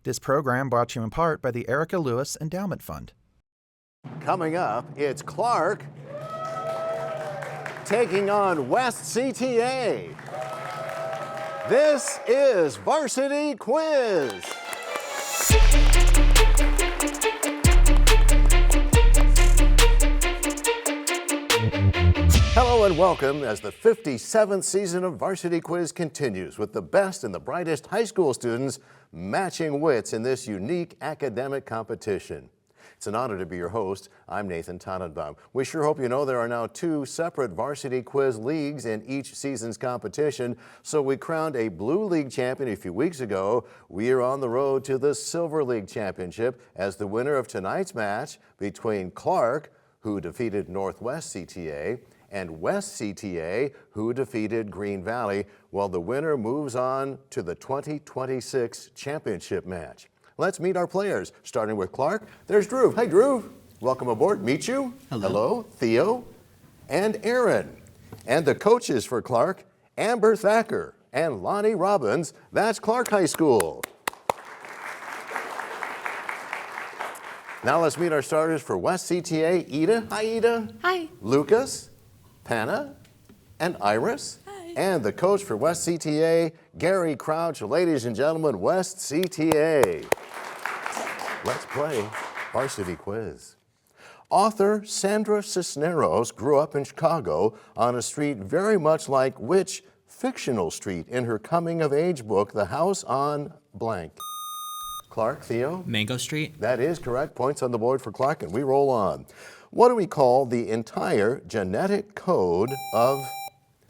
This program brought to you in part by the Erica Lewis Endowment Fund. Coming up, it's Clark taking on West CTA. This is Varsity Quiz. Hello and welcome as the 57th season of Varsity Quiz continues with the best and the brightest high school students matching wits in this unique academic competition. It's an honor to be your host. I'm Nathan Tannenbaum. We sure hope you know there are now 2 separate Varsity Quiz leagues in each season's competition. So we crowned a Blue League champion a few weeks ago. We are on the road to the Silver League Championship as the winner of tonight's match between Clark, who defeated Northwest CTA, and West CTA, who defeated Green Valley. Well, the winner moves on to the 2026 championship match. Let's meet our players, starting with Clark. There's Drew. Hi, Drew. Welcome aboard. Meet you. Hello. Hello, Theo and Aaron. And the coaches for Clark, Amber Thacker and Lonnie Robbins. That's Clark High School. Now let's meet our starters for West CTA. Ida. Hi, Ida. Hi. Lucas, Panna, and Iris. Hi. And the coach for West CTA, Gary Crouch. Ladies and gentlemen, West CTA. Let's play Varsity Quiz. Author Sandra Cisneros grew up in Chicago on a street very much like which fictional street in her coming-of-age book, The House on Blank? Clark, Theo? Mango Street. That is correct. Points on the board for Clark, and we roll on. What do we call the entire genetic code of,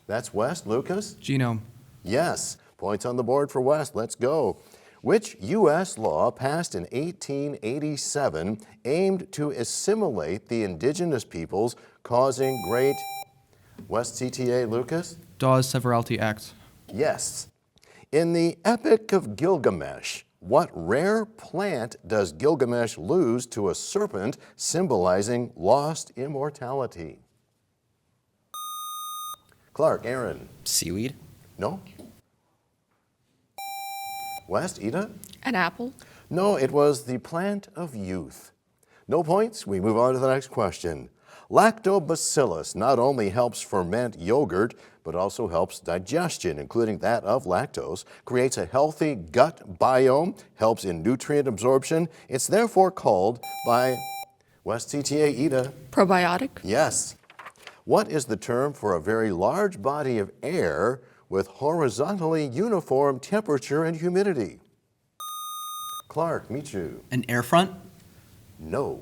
that's West, Lucas? Genome. Yes. Points on the board for West. Let's go. Which U.S. law passed in 1887 aimed to assimilate the indigenous peoples, causing great... West CTA, Lucas? Dawes Severalty Act. Yes. In the Epic of Gilgamesh, what rare plant does Gilgamesh lose to a serpent, symbolizing lost immortality? Clark, Aaron. Seaweed? No? West, Ida? An apple. No, it was the plant of youth. No points. We move on to the next question. Lactobacillus not only helps ferment yogurt, but also helps digestion, including that of lactose, creates a healthy gut biome, helps in nutrient absorption. It's therefore called by West CTA, Ida. Probiotic. Yes. What is the term for a very large body of air with horizontally uniform temperature and humidity? Clark, meet you. An air front. No.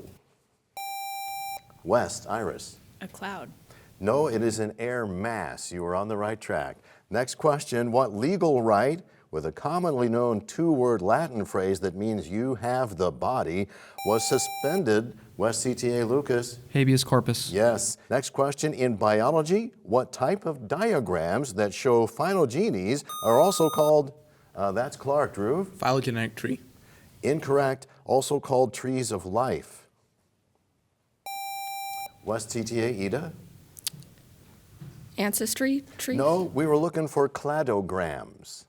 West, Iris. A cloud. No, it is an air mass. You are on the right track. Next question, what legal right with a commonly known 2-word Latin phrase that means you have the body was suspended? West CTA, Lucas. Habeas corpus. Yes. Next question, in biology, what type of diagrams that show phylogenies are also called, that's Clark, Drew. Phylogenetic tree. Incorrect, also called trees of life. West CTA, Ida? Ancestry tree. No, we were looking for cladograms.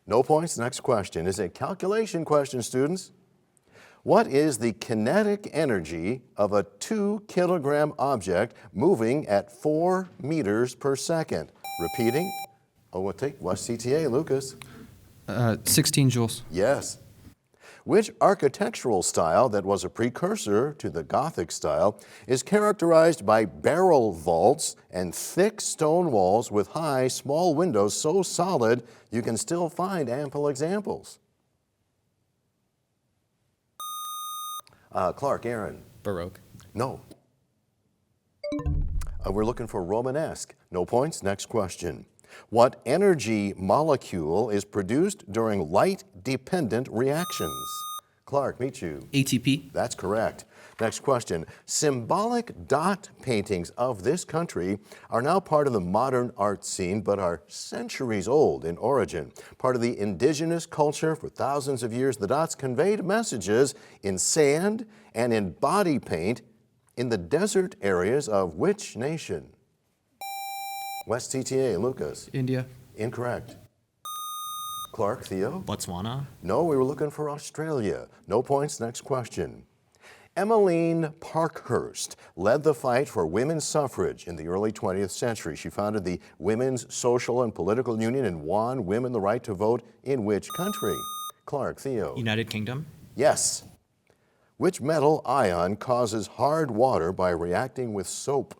No points. Next question is a calculation question, students. What is the kinetic energy of a 2-kilogram object moving at 4 meters per second? Repeating. Oh, we'll take West CTA, Lucas. 16 joules. Yes. Which architectural style that was a precursor to the Gothic style is characterized by barrel vaults and thick stone walls with high, small windows so solid you can still find ample examples? Clark, Aaron. Baroque. No. We're looking for Romanesque. No points. Next question. What energy molecule is produced during light-dependent reactions? Clark, meet you. ATP. That's correct. Next question. Symbolic dot paintings of this country are now part of the modern art scene, but are centuries old in origin. Part of the indigenous culture for thousands of years, the dots conveyed messages in sand and in body paint in the desert areas of which nation? West CTA, Lucas. India. Incorrect. Clark, Theo? Botswana. No, we were looking for Australia. No points. Next question. Emmeline Parkhurst led the fight for women's suffrage in the early 20th century. She founded the Women's Social and Political Union and won women the right to vote in which country? Clark, Theo? United Kingdom. Yes. Which metal ion causes hard water by reacting with soap?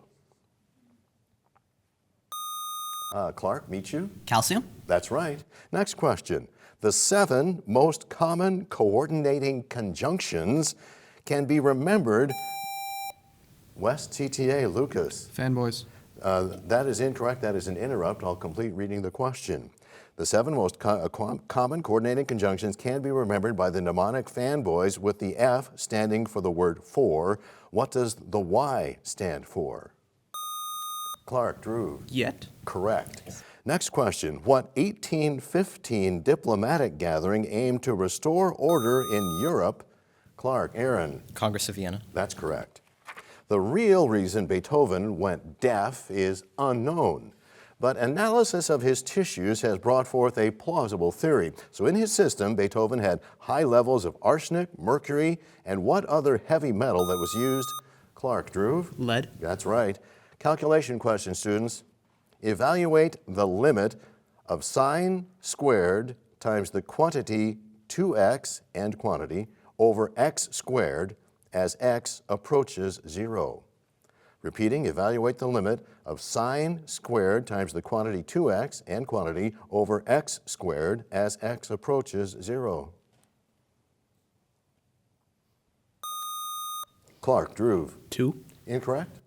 Clark, meet you? Calcium. That's right. Next question. The 7 most common coordinating conjunctions can be remembered. WCTA, Lucas. Fanboys. That is incorrect. That is an interrupt. I'll complete reading the question. The 7 most common coordinating conjunctions can be remembered by the mnemonic fanboys, with the F standing for the word for. What does the Y stand for? Clark, Drew. Yet. Correct. Next question. What 1815 diplomatic gathering aimed to restore order in Europe? Clark, Aaron. Congress of Vienna. That's correct. The real reason Beethoven went deaf is unknown, but analysis of his tissues has brought forth a plausible theory. So in his system, Beethoven had high levels of arsenic, mercury, and what other heavy metal that was used? Clark, Drew. Lead. That's right. Calculation question, students. Evaluate the limit of sine squared times the quantity 2x and quantity over x squared as x approaches 0. Repeating, evaluate the limit of sine squared times the quantity 2x and quantity over x squared as x approaches 0. Clark, Drew. 2. Incorrect?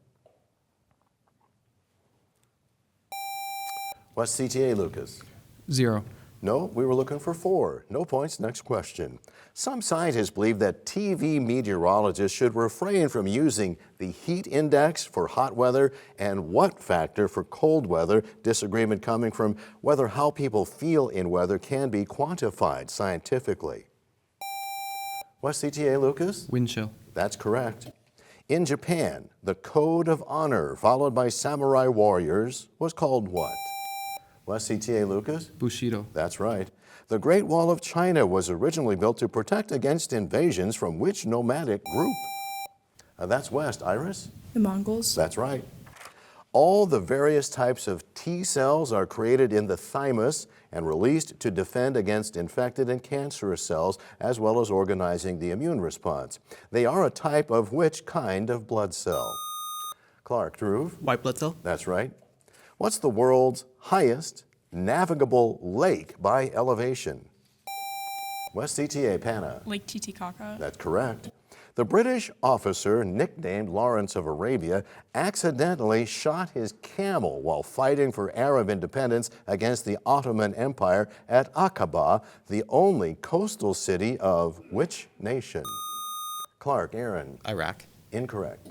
What's CTA, Lucas? 0. No, we were looking for 4. No points. Next question. Some scientists believe that TV meteorologists should refrain from using the heat index for hot weather and what factor for cold weather. Disagreement coming from whether how people feel in weather can be quantified scientifically. What's CTA, Lucas? Wind chill. That's correct. In Japan, the code of honor followed by samurai warriors was called what? West CTA, Lucas? Bushido. That's right. The Great Wall of China was originally built to protect against invasions from which nomadic group? That's West. Iris? The Mongols. That's right. All the various types of T cells are created in the thymus and released to defend against infected and cancerous cells, as well as organizing the immune response. They are a type of which kind of blood cell? Clark, Drew? White blood cell. That's right. What's the world's highest navigable lake by elevation? West CTA, Pana. Lake Titicaca. That's correct. The British officer, nicknamed Lawrence of Arabia, accidentally shot his camel while fighting for Arab independence against the Ottoman Empire at Aqaba, the only coastal city of which nation? Clark, Aaron. Iraq. Incorrect.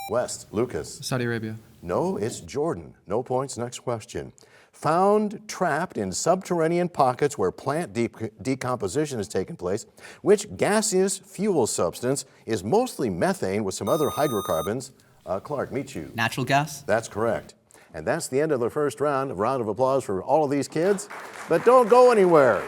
West, Lucas. Saudi Arabia. No, it's Jordan. No points. Next question. Found trapped in subterranean pockets where plant decomposition has taken place, which gaseous fuel substance is mostly methane with some other hydrocarbons? Clark, meet you. Natural gas. That's correct. And that's the end of the first round. A round of applause for all of these kids. But don't go anywhere.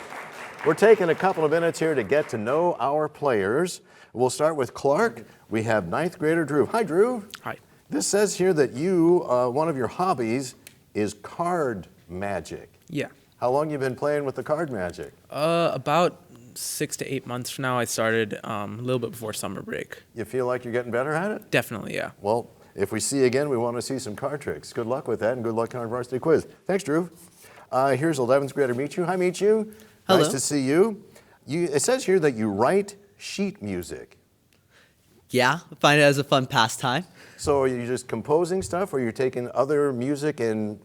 We're taking a couple of minutes here to get to know our players. We'll start with Clark. We have 9th grader Drew. Hi, Drew. Hi. This says here that you, one of your hobbies is card magic. Yeah. How long you been playing with the card magic? About 6 to 8 months from now. I started a little bit before summer break. You feel like you're getting better at it? Definitely, yeah. Well, if we see you again, we want to see some card tricks. Good luck with that, and good luck on our varsity quiz. Thanks, Drew. Here's 11th grader Michu. Hi, Michu. Hello. Nice to see you. It says here that you write sheet music. Yeah, find it as a fun pastime. So are you just composing stuff, or you're taking other music and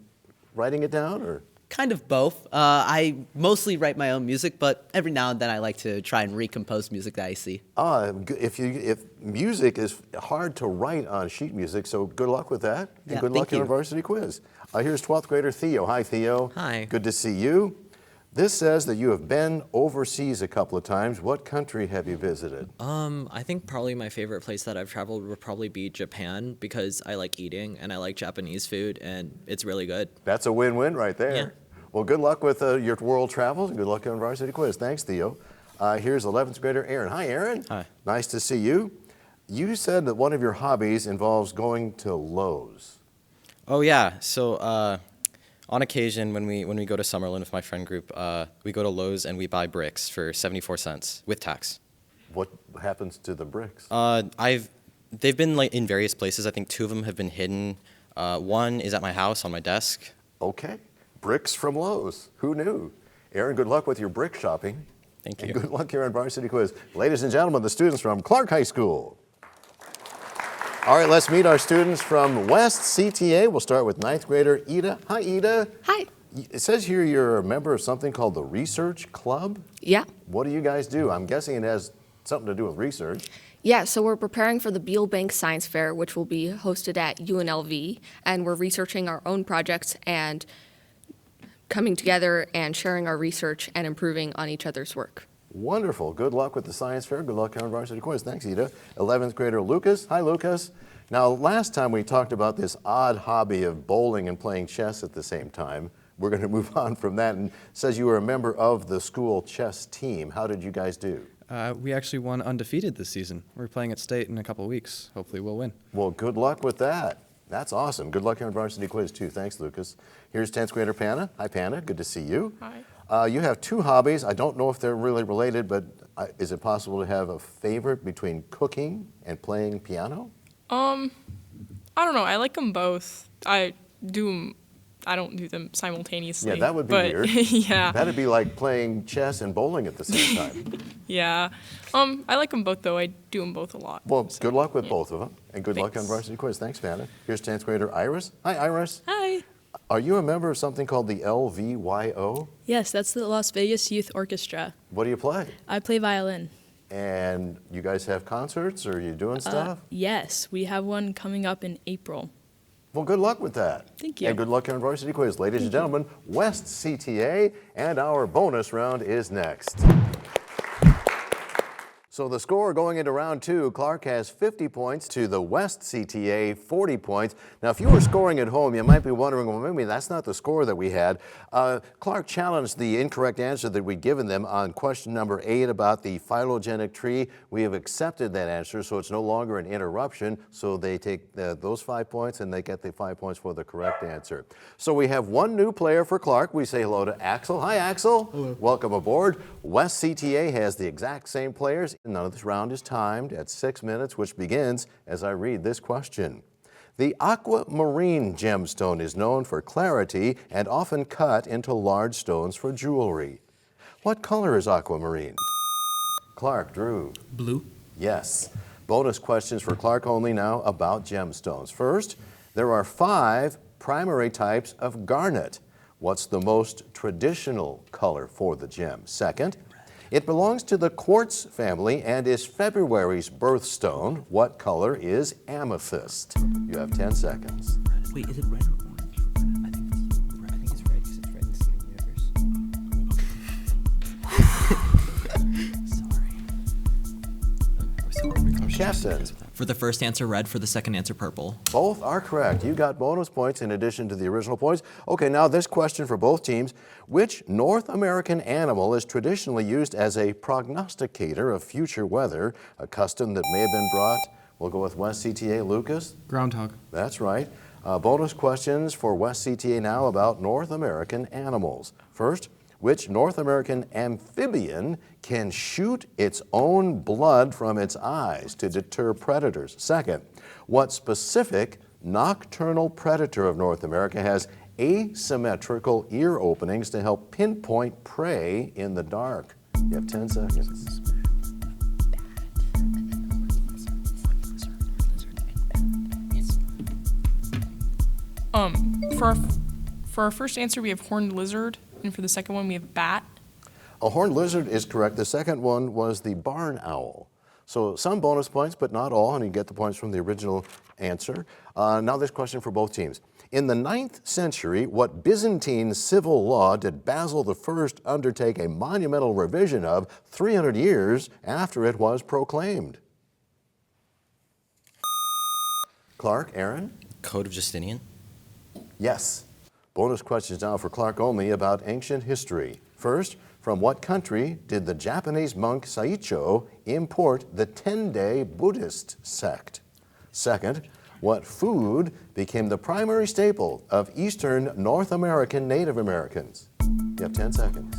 writing it down, or? Kind of both. I mostly write my own music, but every now and then I like to try and recompose music that I see. If music is hard to write on sheet music, so good luck with that, and Yeah, good luck thank in our you. varsity quiz. Here's 12th grader Theo. Hi, Theo. Hi. Good to see you. This says that you have been overseas a couple of times. What country have you visited? I think probably my favorite place that I've traveled would probably be Japan because I like eating and I like Japanese food and it's really good. That's a win-win right there. Yeah. Well, good luck with your world travels and good luck on Varsity Quiz. Thanks, Theo. Here's 11th grader Aaron. Hi, Aaron. Hi. Nice to see you. You said that one of your hobbies involves going to Lowe's. Oh yeah. So on occasion, when we go to Summerlin with my friend group, we go to Lowe's and we buy bricks for 74 cents with tax. What happens to the bricks? They've been like in various places. I think 2 of them have been hidden. One is at my house on my desk. Okay. Bricks from Lowe's. Who knew? Aaron, good luck with your brick shopping. Thank And you. good luck here on Varsity Quiz. Ladies and gentlemen, the students from Clark High School. All right, let's meet our students from West CTA. We'll start with 9th grader Ida. Hi, Ida. Hi. It says here you're a member of something called the Research Club. Yeah. What do you guys do? I'm guessing it has something to do with research. Yeah, so we're preparing for the Beal Bank Science Fair, which will be hosted at UNLV, and we're researching our own projects and coming together and sharing our research and improving on each other's work. Wonderful. Good luck with the science fair. Good luck on Varsity Quiz. Thanks, Ida. 11th grader Lucas. Hi, Lucas. Now, last time we talked about this odd hobby of bowling and playing chess at the same time. We're going to move on from that. And it says you were a member of the school chess team. How did you guys do? We actually won undefeated this season. We're playing at state in a couple of weeks. Hopefully we'll win. Well, good luck with that. That's awesome. Good luck here on Varsity Quiz, too. Thanks, Lucas. Here's 10th grader Panna. Hi, Panna. Good to see you. Hi. You have 2 hobbies. I don't know if they're really related, but is it possible to have a favorite between cooking and playing piano? I don't know. I like them both. I don't do them simultaneously. Yeah, that would be but, weird. Yeah. That'd be like playing chess and bowling at the same time. Yeah. I like them both though. I do them both a lot. Well, good luck with both of them, and good luck on Thanks. Varsity Quiz. Thanks, Vanna. Here's 10th grader Iris. Hi, Iris. Hi. Are you a member of something called the LVYO? Yes, that's the Las Vegas Youth Orchestra. What do you play? I play violin. And you guys have concerts, or are you doing stuff? Yes, we have one coming up in April. Well, good luck with that. Thank you. And good luck on Varsity Quiz. Ladies and gentlemen, West CTA, and our bonus round is next. So the score going into round 2, Clark has 50 points to the West CTA 40 points. Now, if you were scoring at home, you might be wondering, well, maybe that's not the score that we had. Clark challenged the incorrect answer that we'd given them on question number 8 about the phylogenetic tree. We have accepted that answer, so it's no longer an interruption. So they take those 5 points and they get the 5 points for the correct answer. So we have one new player for Clark. We say hello to Axel. Hi, Axel. Hello. Welcome aboard. West CTA has the exact same players. None of this round is timed at 6 minutes, which begins as I read this question. The aquamarine gemstone is known for clarity and often cut into large stones for jewelry. What color is aquamarine? Clark, Drew. Blue. Yes. Bonus questions for Clark only now about gemstones. First, there are 5 primary types of garnet. What's the most traditional color for the gem? Second, it belongs to the quartz family and is February's birthstone. What color is amethyst? You have 10 seconds. Wait, is it red or orange? I think it's red because it's red in Steven Universe. Captain. For the first answer, red. For the second answer, purple. Both are correct. You got bonus points in addition to the original points. Okay, now this question for both teams. Which North American animal is traditionally used as a prognosticator of future weather, a custom that may have been brought? We'll go with West CTA. Lucas? Groundhog. That's right. Bonus questions for West CTA now about North American animals. First, which North American amphibian can shoot its own blood from its eyes to deter predators? Second, what specific nocturnal predator of North America has asymmetrical ear openings to help pinpoint prey in the dark? You have 10 seconds. For our first answer, we have horned lizard, and for the second one, we have bat. A horned lizard is correct. The second one was the barn owl. So some bonus points, but not all, and you get the points from the original answer. Now this question for both teams. In the 9th century, what Byzantine civil law did Basil I undertake a monumental revision of 300 years after it was proclaimed? Clark, Aaron? Code of Justinian. Yes. Bonus questions now for Clark only about ancient history. First, from what country did the Japanese monk Saicho import the 10-day Buddhist sect? Second, what food became the primary staple of Eastern North American Native Americans? You have 10 seconds.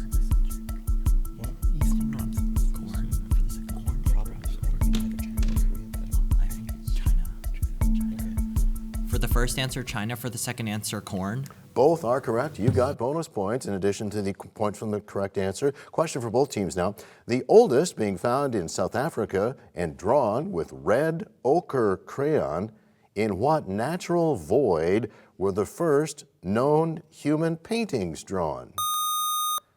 For the first answer, China. For the second answer, corn. Both are correct. You got bonus points in addition to the points from the correct answer. Question for both teams now. The oldest being found in South Africa and drawn with red ochre crayon, in what natural void were the first known human paintings drawn?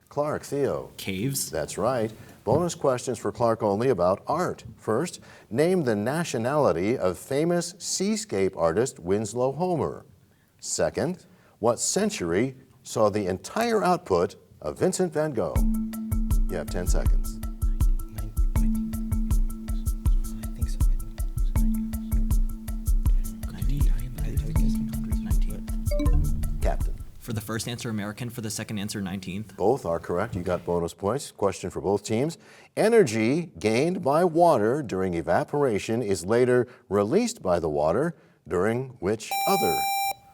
Clark, Theo. Caves. That's right. Bonus questions for Clark only about art. First, name the nationality of famous seascape artist Winslow Homer. Second, what century saw the entire output of Vincent van Gogh? You have 10 seconds. Captain. For the first answer, American. For the second answer, 19th. Both are correct. You got bonus points. Question for both teams. Energy gained by water during evaporation is later released by the water during which other?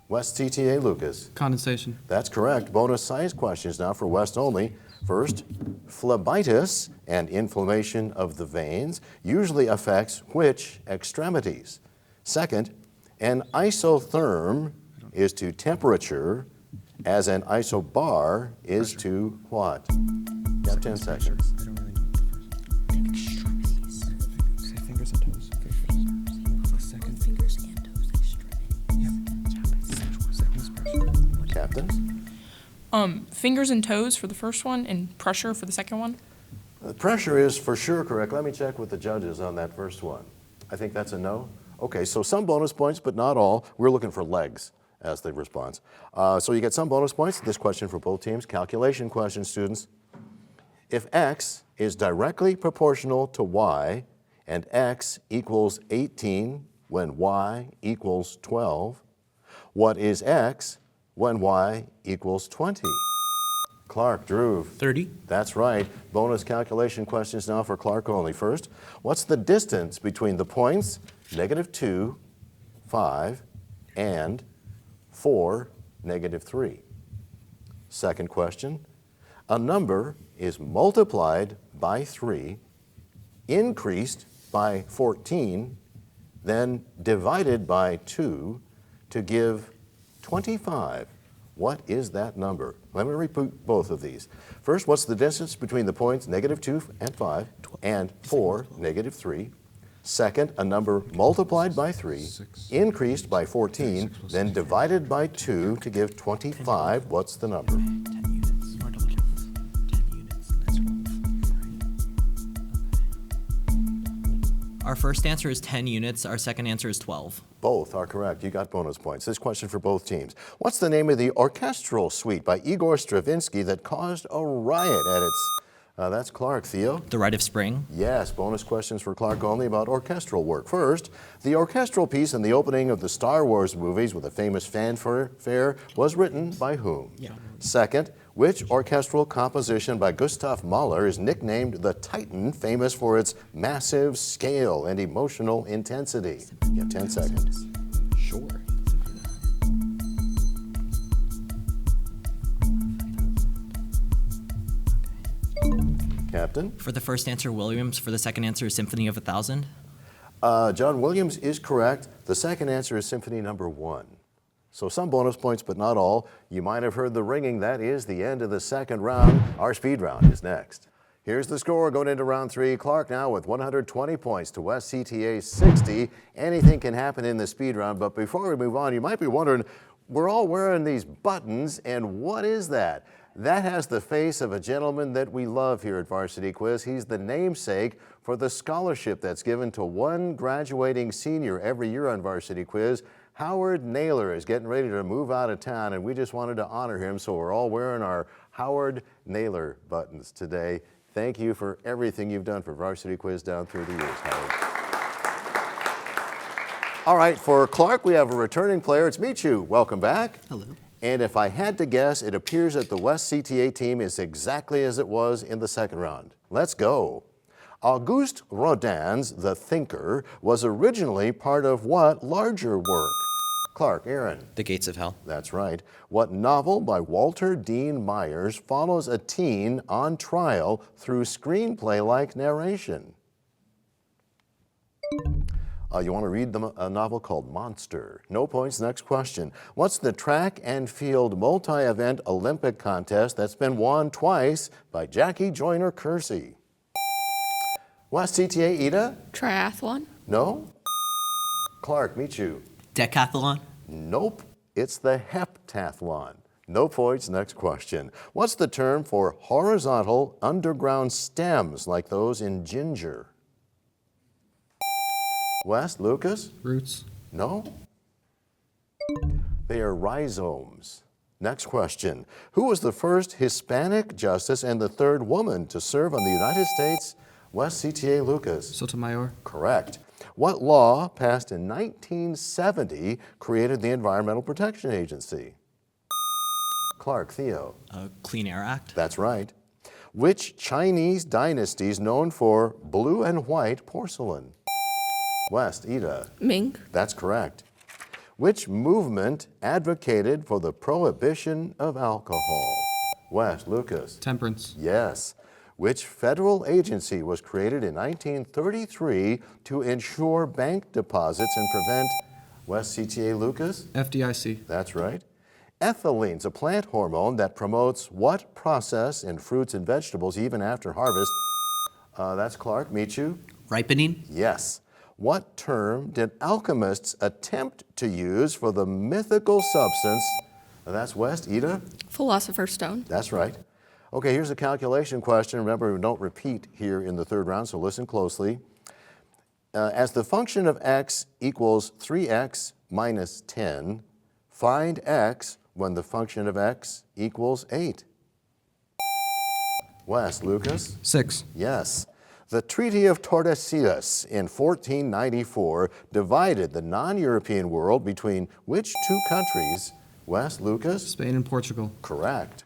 West CTA, Lucas. Condensation. That's correct. Bonus science questions now for West only. First, phlebitis, and inflammation of the veins, usually affects which extremities? Second, an isotherm is to temperature as an isobar is to what? You have 10 seconds. I don't really know. Say fingers and toes. Second. Fingers and toes extremity. Captain? Fingers and toes for the first one and pressure for the second one. The pressure is for sure correct. Let me check with the judges on that first one. I think that's a no. Okay, so some bonus points, but not all. We're looking for legs as the response. So you get some bonus points. This question for both teams. Calculation question, students. If x is directly proportional to y and x equals 18 when y equals 12, what is x when y equals 20? Clark, Drew. 30. That's right. Bonus calculation questions now for Clark only. First, what's the distance between the points -2, 5, and 4, -3? Second question, a number is multiplied by 3, increased by 14, then divided by 2 to give 25. What is that number? Let me repeat both of these. First, what's the distance between the points -2 and 5 and 4, -3? Second, a number multiplied by 3, increased by 14, then divided by 2 to give 25. What's the number? 10 units. Or double check this. 10 units. That's 12. Our first answer is 10 units. Our second answer is 12. Both are correct. You got bonus points. This question for both teams. What's the name of the orchestral suite by Igor Stravinsky that caused a riot at its... that's Clark. Theo? The Rite of Spring. Yes, bonus questions for Clark only about orchestral work. First, the orchestral piece in the opening of the Star Wars movies with a famous fanfare was written by whom? Yeah. Second, which orchestral composition by Gustav Mahler is nicknamed the Titan, famous for its massive scale and emotional intensity? You have 10 seconds. Sure. Captain? For the first answer, Williams. For the second answer, Symphony of 1000. John Williams is correct. The second answer is Symphony Number 1. So some bonus points, but not all. You might have heard the ringing. That is the end of the second round. Our speed round is next. Here's the score going into round 3. Clark now with 120 points to West CTA 60. Anything can happen in the speed round, but before we move on, you might be wondering, we're all wearing these buttons, and what is that? That has the face of a gentleman that we love here at Varsity Quiz. He's the namesake for the scholarship that's given to one graduating senior every year on Varsity Quiz. Howard Naylor is getting ready to move out of town, and we just wanted to honor him, so we're all wearing our Howard Naylor buttons today. Thank you for everything you've done for Varsity Quiz down through the years, Howard. All right, for Clark, we have a returning player. It's Michu. Welcome back. Hello. And if I had to guess, it appears that the West CTA team is exactly as it was in the second round. Let's go. Auguste Rodin's The Thinker was originally part of what larger work? Clark, Aaron. The Gates of Hell. That's right. What novel by Walter Dean Myers follows a teen on trial through screenplay-like narration? You want to read a novel called Monster. No points. Next question. What's the track and field multi-event Olympic contest that's been won twice by Jackie Joyner Kersey? West CTA, Ida? Triathlon? No? Clark, meet you. Decathlon? Nope. It's the heptathlon. No points. Next question. What's the term for horizontal underground stems like those in ginger? West, Lucas? Roots. No? They are rhizomes. Next question. Who was the first Hispanic justice and the third woman to serve on the United States? West CTA, Lucas. Sotomayor. Correct. What law passed in 1970 created the Environmental Protection Agency? Clark, Theo. Clean Air Act. That's right. Which Chinese dynasty is known for blue and white porcelain? West, Ida. Ming? That's correct. Which movement advocated for the prohibition of alcohol? West, Lucas. Temperance. Yes. Which federal agency was created in 1933 to ensure bank deposits and prevent West CTA, Lucas? FDIC. That's right. Ethylene's a plant hormone that promotes what process in fruits and vegetables even after harvest? That's Clark. Meet you. Ripening? Yes. What term did alchemists attempt to use for the mythical substance? That's West. Ida? Philosopher's Stone? That's right. Okay, here's a calculation question. Remember, we don't repeat here in the third round, so listen closely. As the function of x equals 3x minus 10, find x when the function of x equals 8. West, Lucas? 6. Yes. The Treaty of Tordesillas in 1494 divided the non-European world between which two countries? West, Lucas? Spain and Portugal. Correct.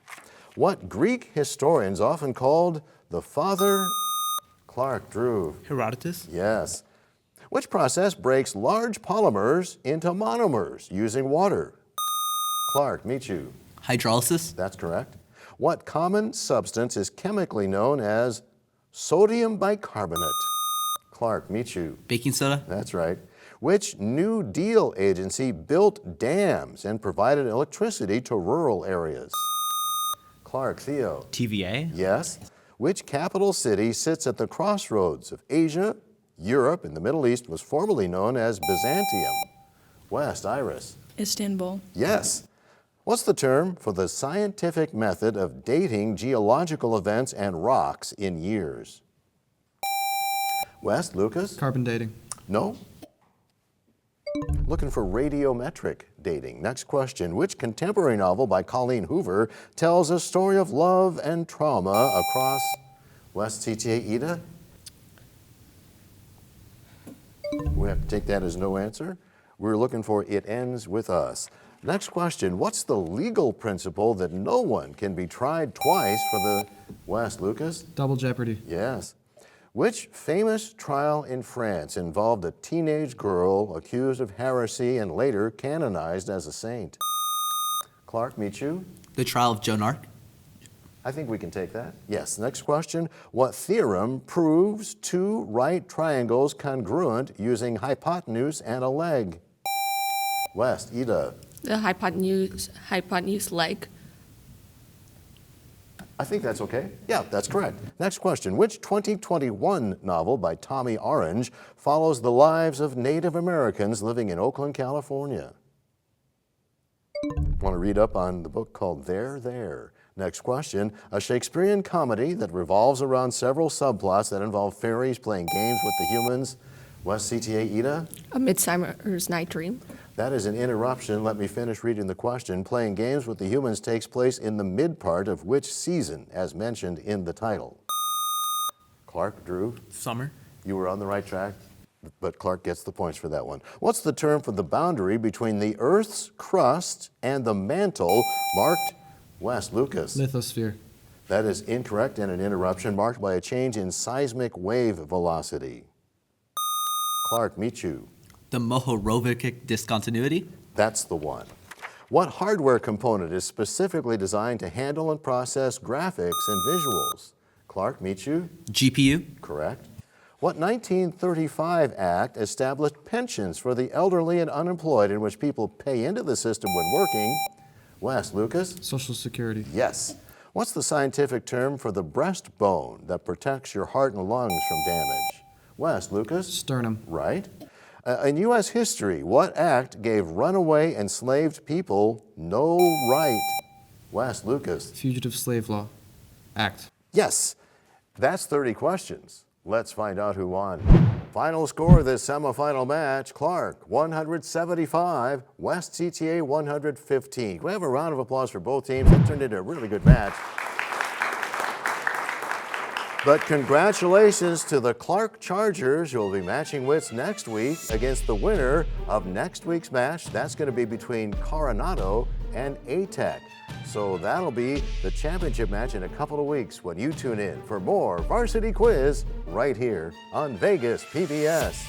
What Greek historians often called the father? Clark, Drew. Herodotus? Yes. Which process breaks large polymers into monomers using water? Clark, meet you. Hydrolysis? That's correct. What common substance is chemically known as sodium bicarbonate? Clark, meet you. Baking soda? That's right. Which New Deal agency built dams and provided electricity to rural areas? Clark, Theo. TVA. Yes. Which capital city sits at the crossroads of Asia, Europe, and the Middle East was formerly known as Byzantium? West, Iris. Istanbul. Yes. What's the term for the scientific method of dating geological events and rocks in years? West, Lucas? Carbon dating. No? Looking for radiometric dating. Next question. Which contemporary novel by Colleen Hoover tells a story of love and trauma across West CTA, Ida? We have to take that as no answer. We're looking for It Ends With Us. Next question. What's the legal principle that no one can be tried twice for the West, Lucas? Double jeopardy. Yes. Which famous trial in France involved a teenage girl accused of heresy and later canonized as a saint? Clark, meet you. The trial of Joan Arc? I think we can take that. Yes. Next question. What theorem proves two right triangles congruent using hypotenuse and a leg? West, Ida. The hypotenuse leg? I think that's okay. Yeah, that's correct. Next question. Which 2021 novel by Tommy Orange follows the lives of Native Americans living in Oakland, California? Want to read up on the book called There, There. Next question. A Shakespearean comedy that revolves around several subplots that involve fairies playing games with the humans. West CTA, Ida? A Midsummer's Night Dream? That is an interruption. Let me finish reading the question. Playing games with the humans takes place in the mid part of which season, as mentioned in the title? Clark, Drew? Summer? You were on the right track. but Clark gets the points for that one. What's the term for the boundary between the Earth's crust and the mantle marked West? Lucas? Lithosphere. That is incorrect, and an interruption marked by a change in seismic wave velocity. Clark, Michu. The Mohorovic discontinuity? That's the one. What hardware component is specifically designed to handle and process graphics and visuals? Clark, Michu. GPU? Correct. What 1935 act established pensions for the elderly and unemployed in which people pay into the system when working? Wes, Lucas? Social Security. Yes. What's the scientific term for the breastbone that protects your heart and lungs from damage? Wes, Lucas? Sternum. Right. In U.S. history, what act gave runaway enslaved people no right? Wes, Lucas? Fugitive Slave Law Act. Yes. That's 30 questions. Let's find out who won. Final score of this semifinal match, Clark 175, West CTA 115. Can we have a round of applause for both teams? That turned into a really good match. But congratulations to the Clark Chargers, who will be matching wits next week against the winner of next week's match. That's going to be between Coronado and A-Tech. So that'll be the championship match in a couple of weeks when you tune in for more Varsity Quiz right here on Vegas PBS.